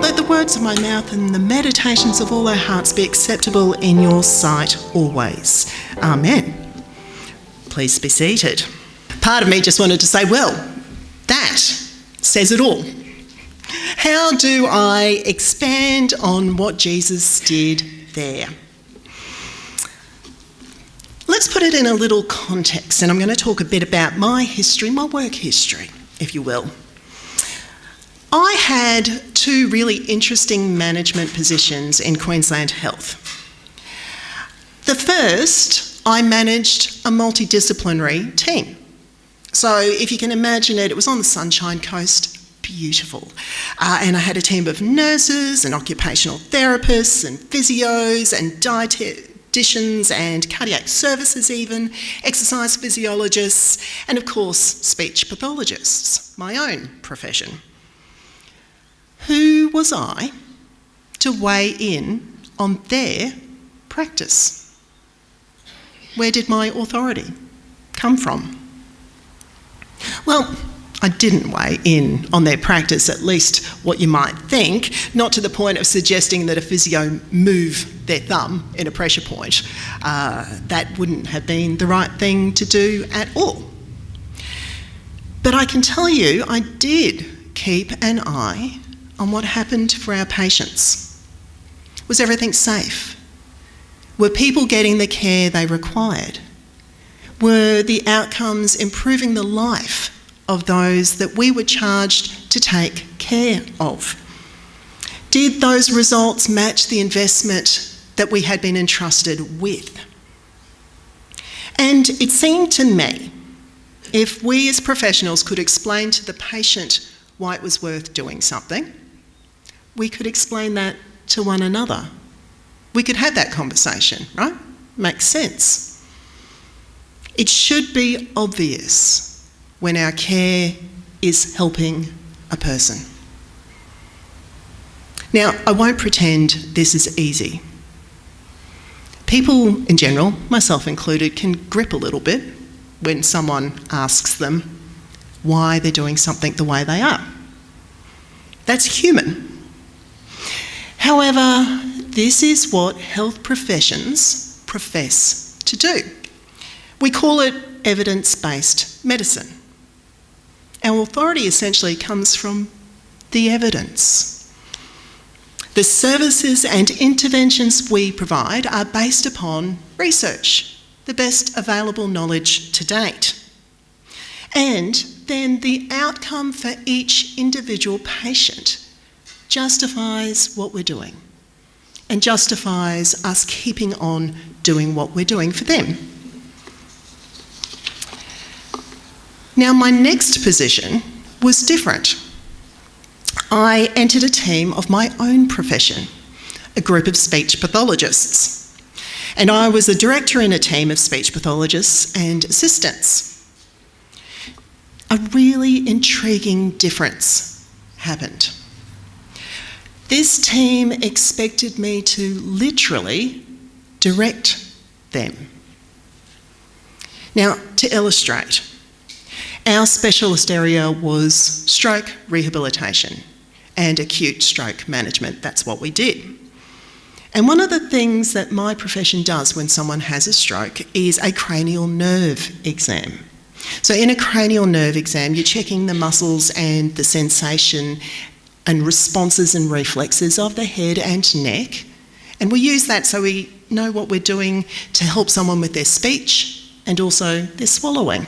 let the words of my mouth and the meditations of all our hearts be acceptable in your sight always. Amen. Please be seated. Part of me just wanted to say, well, that says it all. How do I expand on what Jesus did there? Let's put it in a little context, and I'm going to talk a bit about my history, my work history, if you will. I had two really interesting management positions in Queensland Health. The first, I managed a multidisciplinary team. So if you can imagine it, it was on the Sunshine Coast, beautiful. And I had a team of nurses and occupational therapists and physios and dietitians and cardiac services even, exercise physiologists, and of course, speech pathologists, my own profession. Who was I to weigh in on their practice? Where did my authority come from? Well, I didn't weigh in on their practice, at least what you might think, not to the point of suggesting that a physio move their thumb in a pressure point. That wouldn't have been the right thing to do at all. But I can tell you, I did keep an eye on what happened for our patients. Was everything safe? Were people getting the care they required? Were the outcomes improving the life of those that we were charged to take care of? Did those results match the investment that we had been entrusted with? And it seemed to me, if we as professionals could explain to the patient why it was worth doing something, we could explain that to one another. We could have that conversation, right? Makes sense. It should be obvious when our care is helping a person. Now, I won't pretend this is easy. People in general, myself included, can grip a little bit when someone asks them why they're doing something the way they are. That's human. However, this is what health professions profess to do. We call it evidence-based medicine. Our authority essentially comes from the evidence. The services and interventions we provide are based upon research, the best available knowledge to date. And then the outcome for each individual patient justifies what we're doing and justifies us keeping on doing what we're doing for them. Now, my next position was different. I entered a team of my own profession, a group of speech pathologists, and I was a director in a team of speech pathologists and assistants. A really intriguing difference happened. This team expected me to literally direct them. Now, to illustrate, our specialist area was stroke rehabilitation and acute stroke management. That's what we did. And one of the things that my profession does when someone has a stroke is a cranial nerve exam. So in a cranial nerve exam, you're checking the muscles and the sensation and responses and reflexes of the head and neck. And we use that so we know what we're doing to help someone with their speech and also their swallowing.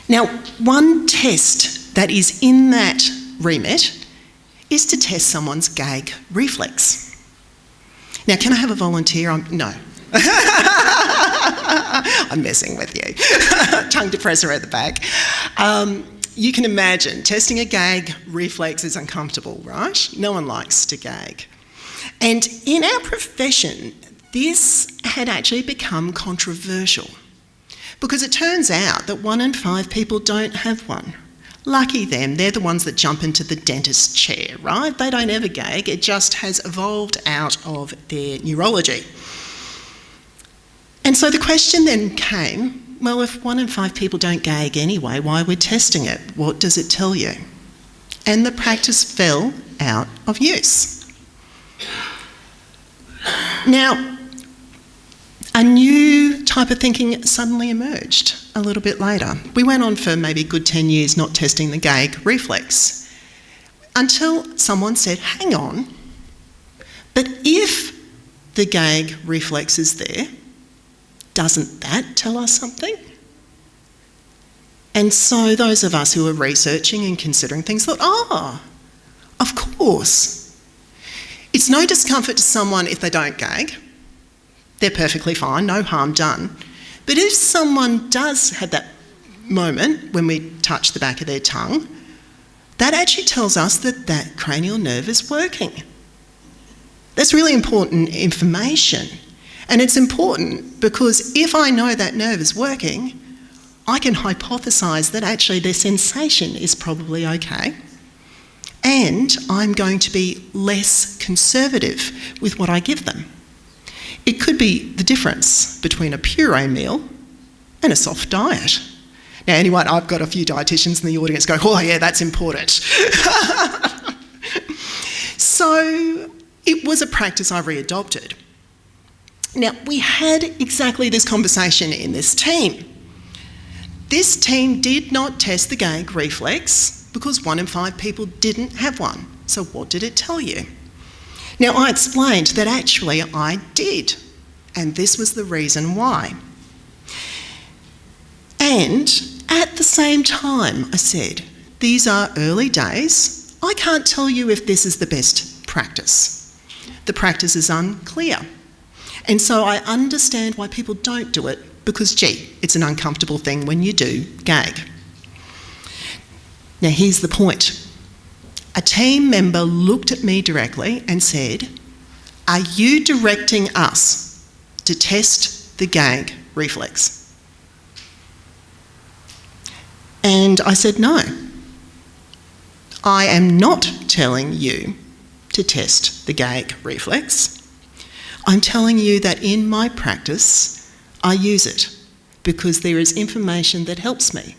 Now, one test that is in that remit is to test someone's gag reflex. Now, can I have a volunteer? No. I'm messing with you. Tongue depressor at the back. You can imagine testing a gag reflex is uncomfortable, right? No one likes to gag. And in our profession, this had actually become controversial because it turns out that 1 in 5 people don't have one. Lucky them, they're the ones that jump into the dentist chair, right? They don't ever gag, it just has evolved out of their neurology. And so the question then came, well, if 1 in 5 people don't gag anyway, why are we testing it? What does it tell you? And the practice fell out of use. Now, a new type of thinking suddenly emerged a little bit later. We went on for maybe a good 10 years not testing the gag reflex until someone said, hang on, but if the gag reflex is there, doesn't that tell us something? And so those of us who were researching and considering things thought, of course. It's no discomfort to someone if they don't gag. They're perfectly fine, no harm done. But if someone does have that moment when we touch the back of their tongue, that actually tells us that that cranial nerve is working. That's really important information. And it's important because if I know that nerve is working, I can hypothesise that actually their sensation is probably okay. And I'm going to be less conservative with what I give them. It could be the difference between a puree meal and a soft diet. Now, anyone, I've got a few dietitians in the audience go, oh yeah, that's important. So it was a practice I readopted. Now, we had exactly this conversation in this team. This team did not test the gag reflex because 1 in 5 people didn't have one. So what did it tell you? Now, I explained that actually I did, and this was the reason why. And at the same time, I said, these are early days. I can't tell you if this is the best practice. The practice is unclear. And so I understand why people don't do it because, gee, it's an uncomfortable thing when you do gag. Now, here's the point. A team member looked at me directly and said, are you directing us to test the gag reflex? And I said, no. I am not telling you to test the gag reflex. I'm telling you that in my practice, I use it because there is information that helps me.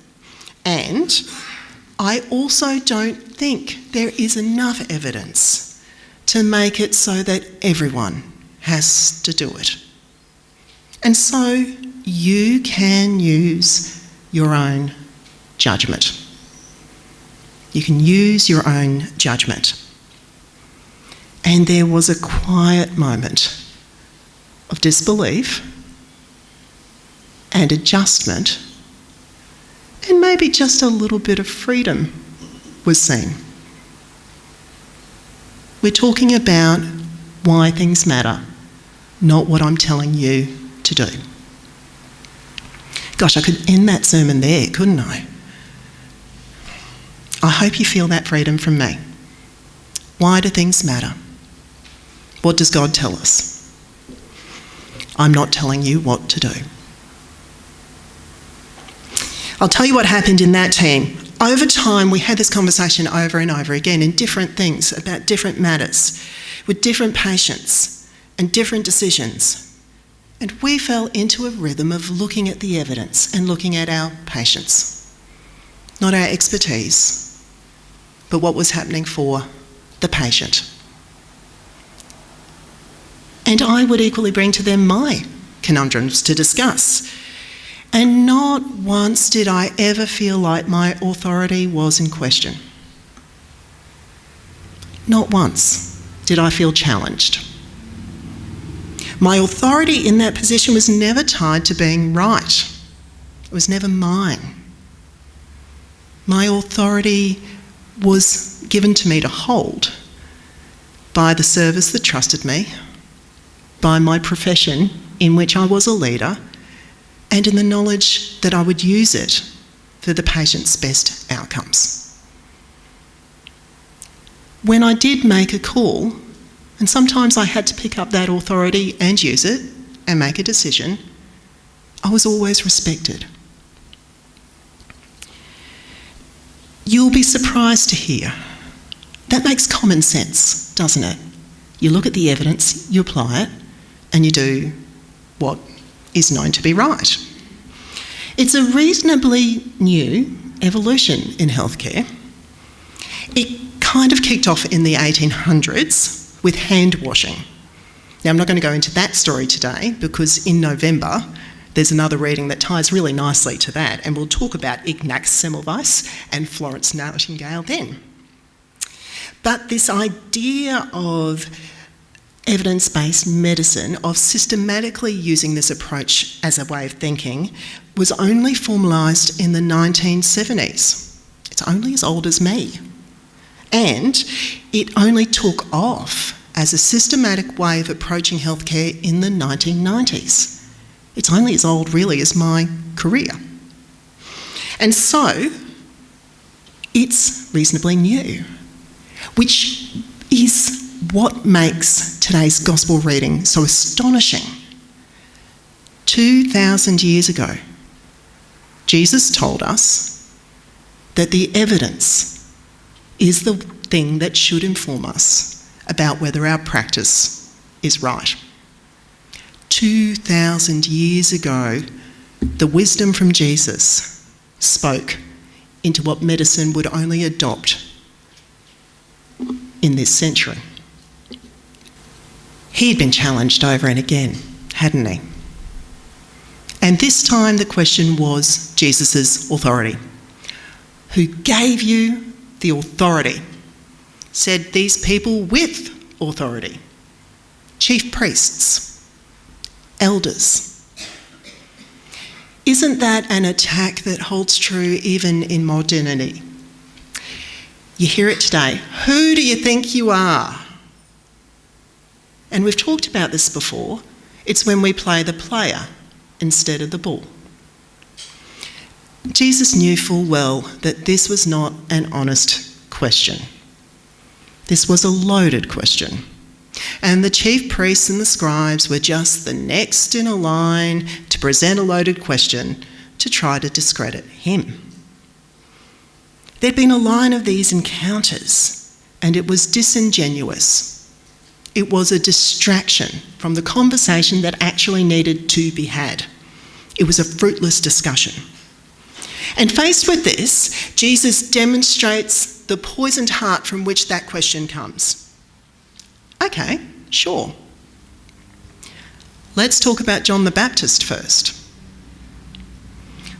And I also don't think there is enough evidence to make it so that everyone has to do it. And so you can use your own judgment. You can use your own judgment. And there was a quiet moment of disbelief and adjustment, and maybe just a little bit of freedom was seen. We're talking about why things matter, not what I'm telling you to do. Gosh, I could end that sermon there, couldn't I? I hope you feel that freedom from me. Why do things matter? What does God tell us? I'm not telling you what to do. I'll tell you what happened in that team. Over time, we had this conversation over and over again in different things about different matters, with different patients and different decisions. And we fell into a rhythm of looking at the evidence and looking at our patients. Not our expertise, but what was happening for the patient. And I would equally bring to them my conundrums to discuss. And not once did I ever feel like my authority was in question. Not once did I feel challenged. My authority in that position was never tied to being right. It was never mine. My authority was given to me to hold by the service that trusted me, by my profession in which I was a leader, and in the knowledge that I would use it for the patient's best outcomes. When I did make a call, and sometimes I had to pick up that authority and use it and make a decision, I was always respected. You'll be surprised to hear. That makes common sense, doesn't it? You look at the evidence, you apply it, and you do what is known to be right. It's a reasonably new evolution in healthcare. It kind of kicked off in the 1800s with hand washing. Now, I'm not going to go into that story today because in November there's another reading that ties really nicely to that, and we'll talk about Ignaz Semmelweis and Florence Nightingale then. But this idea of evidence-based medicine, of systematically using this approach as a way of thinking, was only formalised in the 1970s. It's only as old as me. And it only took off as a systematic way of approaching healthcare in the 1990s. It's only as old, really, as my career. And so, it's reasonably new, which is what makes today's gospel reading so astonishing. 2,000 years ago, Jesus told us that the evidence is the thing that should inform us about whether our practice is right. 2,000 years ago, the wisdom from Jesus spoke into what medicine would only adopt in this century. He'd been challenged over and again, hadn't he? And this time the question was Jesus' authority. Who gave you the authority? Said these people with authority. Chief priests, elders. Isn't that an attack that holds true even in modernity? You hear it today. Who do you think you are? And we've talked about this before. It's when we play the player instead of the ball. Jesus knew full well that this was not an honest question. This was a loaded question. And the chief priests and the scribes were just the next in a line to present a loaded question to try to discredit him. There'd been a line of these encounters, and it was disingenuous. It was a distraction from the conversation that actually needed to be had. It was a fruitless discussion. And faced with this, Jesus demonstrates the poisoned heart from which that question comes. Okay, sure. Let's talk about John the Baptist first.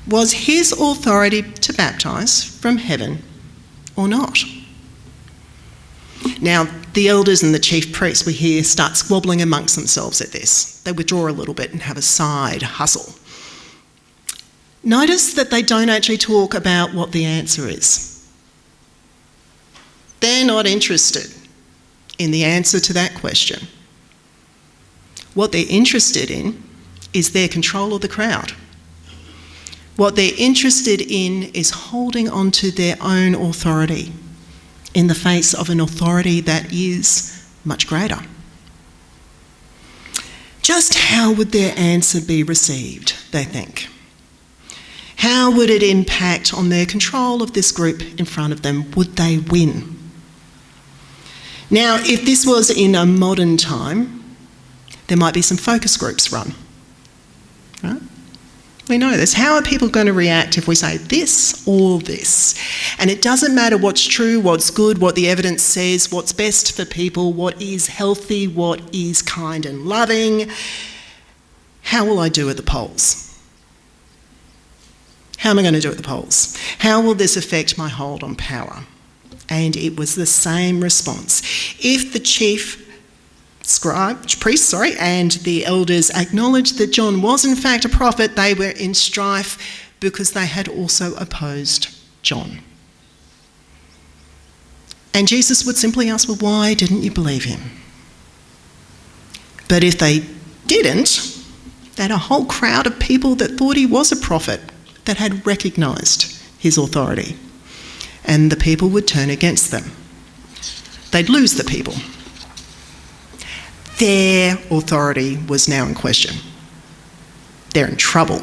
Was his authority to baptise from heaven or not? Now, the elders and the chief priests, we hear, start squabbling amongst themselves at this. They withdraw a little bit and have a side hustle. Notice that they don't actually talk about what the answer is. They're not interested in the answer to that question. What they're interested in is their control of the crowd. What they're interested in is holding on to their own authority in the face of an authority that is much greater. Just how would their answer be received, they think? How would it impact on their control of this group in front of them? Would they win? Now, if this was in a modern time, there might be some focus groups run. Right? We know this. How are people going to react if we say this or this? And it doesn't matter what's true, what's good, what the evidence says, what's best for people, what is healthy, what is kind and loving. How will I do at the polls? How am I going to do at the polls? How will this affect my hold on power? And it was the same response. If the chief priests and the elders acknowledged that John was in fact a prophet, they were in strife because they had also opposed John. And Jesus would simply ask, well, why didn't you believe him? But if they didn't, they had a whole crowd of people that thought he was a prophet, that had recognised his authority. And the people would turn against them. They'd lose the people. Their authority was now in question. They're in trouble.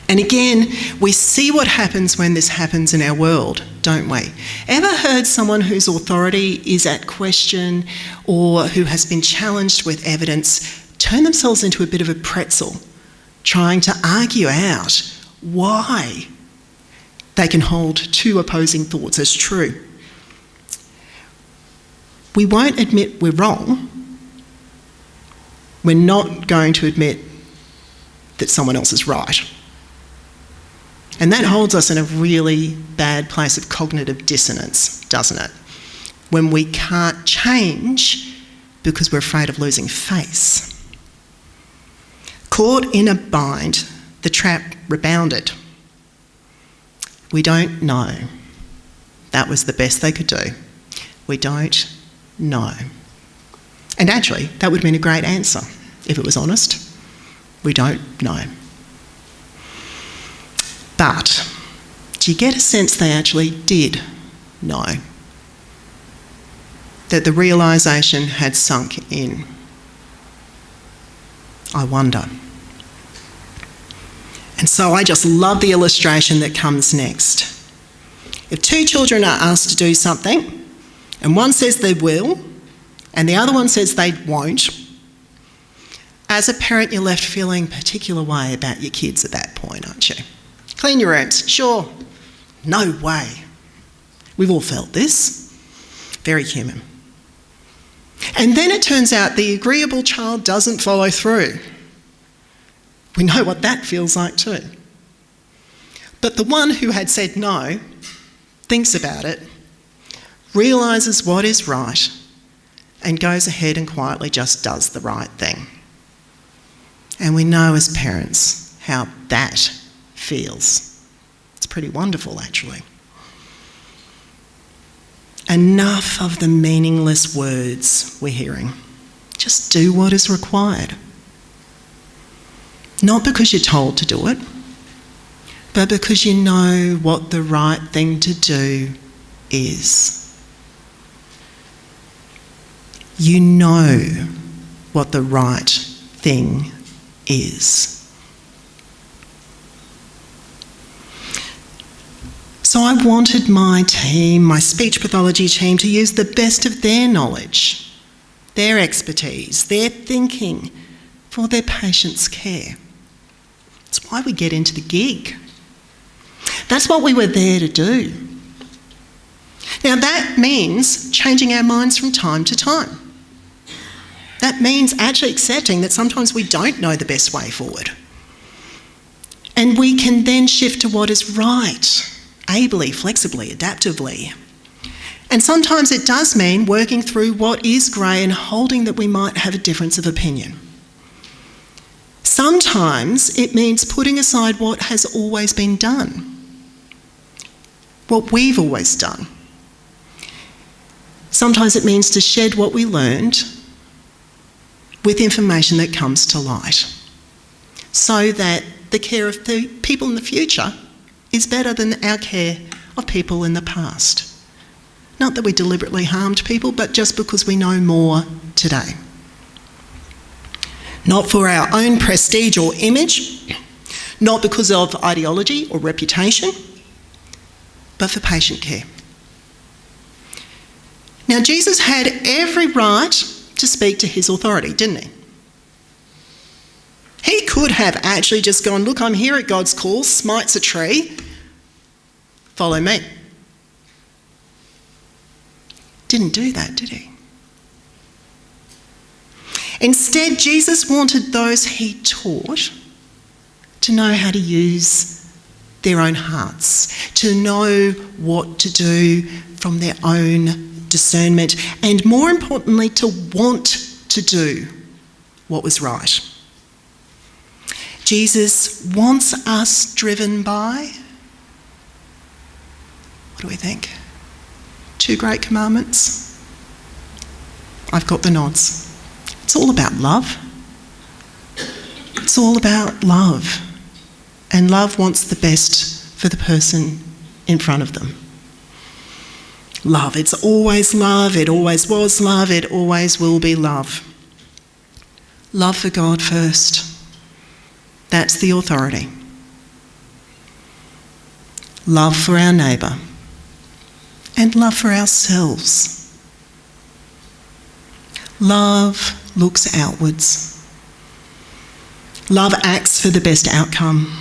And again, we see what happens when this happens in our world, don't we? Ever heard someone whose authority is at question or who has been challenged with evidence turn themselves into a bit of a pretzel, trying to argue out why they can hold two opposing thoughts as true? We won't admit we're wrong. We're not going to admit that someone else is right. And that holds us in a really bad place of cognitive dissonance, doesn't it? When we can't change because we're afraid of losing face. Caught in a bind, the trap rebounded. We don't know. That was the best they could do. We don't know. And actually, that would have been a great answer, if it was honest. We don't know. But do you get a sense they actually did know? That the realisation had sunk in? I wonder. And so I just love the illustration that comes next. If two children are asked to do something, and one says they will, and the other one says they won't, as a parent, you're left feeling a particular way about your kids at that point, aren't you? Clean your rooms, sure. No way. We've all felt this. Very human. And then it turns out the agreeable child doesn't follow through. We know what that feels like too. But the one who had said no thinks about it, realises what is right, and goes ahead and quietly just does the right thing. And we know as parents how that feels. It's pretty wonderful, actually. Enough of the meaningless words we're hearing. Just do what is required. Not because you're told to do it, but because you know what the right thing to do is. You know what the right thing is. So I wanted my team, my speech pathology team, to use the best of their knowledge, their expertise, their thinking for their patients' care. That's why we get into the gig. That's what we were there to do. Now that means changing our minds from time to time. That means actually accepting that sometimes we don't know the best way forward. And we can then shift to what is right, ably, flexibly, adaptively. And sometimes it does mean working through what is grey and holding that we might have a difference of opinion. Sometimes it means putting aside what has always been done, what we've always done. Sometimes it means to shed what we learned with information that comes to light, so that the care of the people in the future is better than our care of people in the past. Not that we deliberately harmed people, but just because we know more today. Not for our own prestige or image, not because of ideology or reputation, but for patient care. Now, Jesus had every right to speak to his authority, didn't he? He could have actually just gone, look, I'm here at God's call, smites a tree, follow me. Didn't do that, did he? Instead, Jesus wanted those he taught to know how to use their own hearts, to know what to do from their own discernment, and more importantly, to want to do what was right. Jesus wants us driven by, what do we think? 2 great commandments? I've got the nods. It's all about love. It's all about love. And love wants the best for the person in front of them. Love. It's always love. It always was love. It always will be love. Love for God first. That's the authority. Love for our neighbour. And love for ourselves. Love looks outwards. Love acts for the best outcome.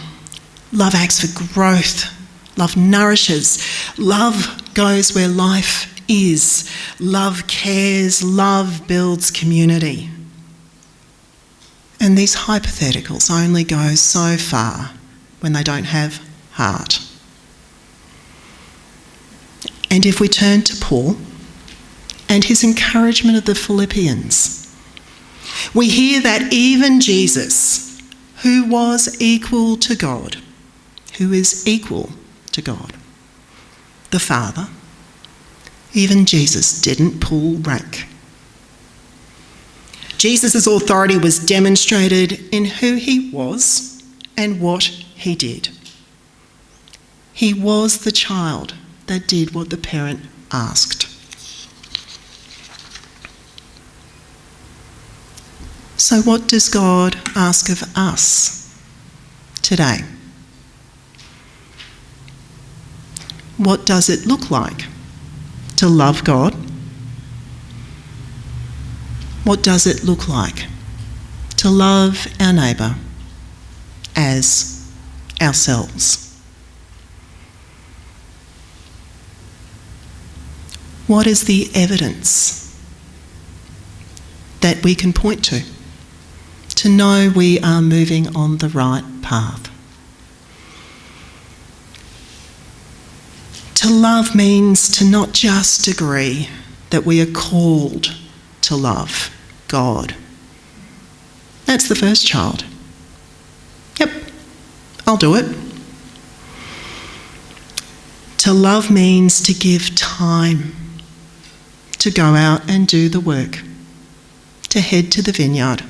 Love acts for growth. Love nourishes. Love goes where life is. Love cares. Love builds community. And these hypotheticals only go so far when they don't have heart. And if we turn to Paul and his encouragement of the Philippians, we hear that even Jesus, who was equal to God, who is equal to God, the Father, even Jesus didn't pull rank. Jesus' authority was demonstrated in who he was and what he did. He was the child that did what the parent asked. So what does God ask of us today? What does it look like to love God? What does it look like to love our neighbour as ourselves? What is the evidence that we can point to know we are moving on the right path? To love means to not just agree that we are called to love God. That's the first child. Yep, I'll do it. To love means to give time to go out and do the work, to head to the vineyard,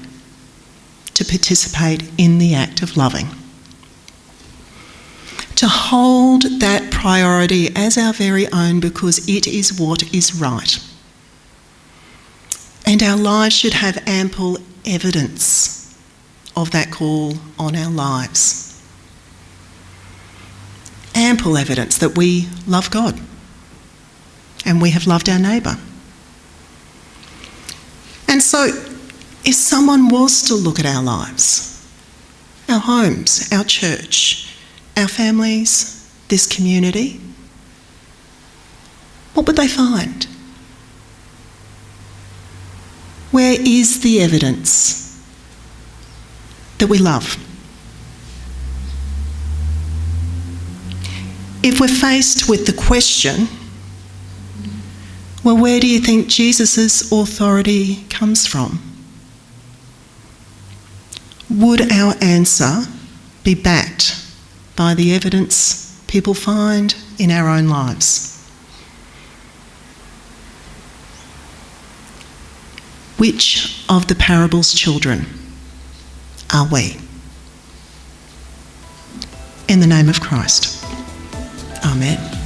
to participate in the act of loving. To hold that priority as our very own because it is what is right. And our lives should have ample evidence of that call on our lives. Ample evidence that we love God and we have loved our neighbour. And so, if someone was to look at our lives, our homes, our church, our families, this community, what would they find? Where is the evidence that we love? If we're faced with the question, well, where do you think Jesus' authority comes from? Would our answer be backed by the evidence people find in our own lives? Which of the parable's children are we? In the name of Christ. Amen.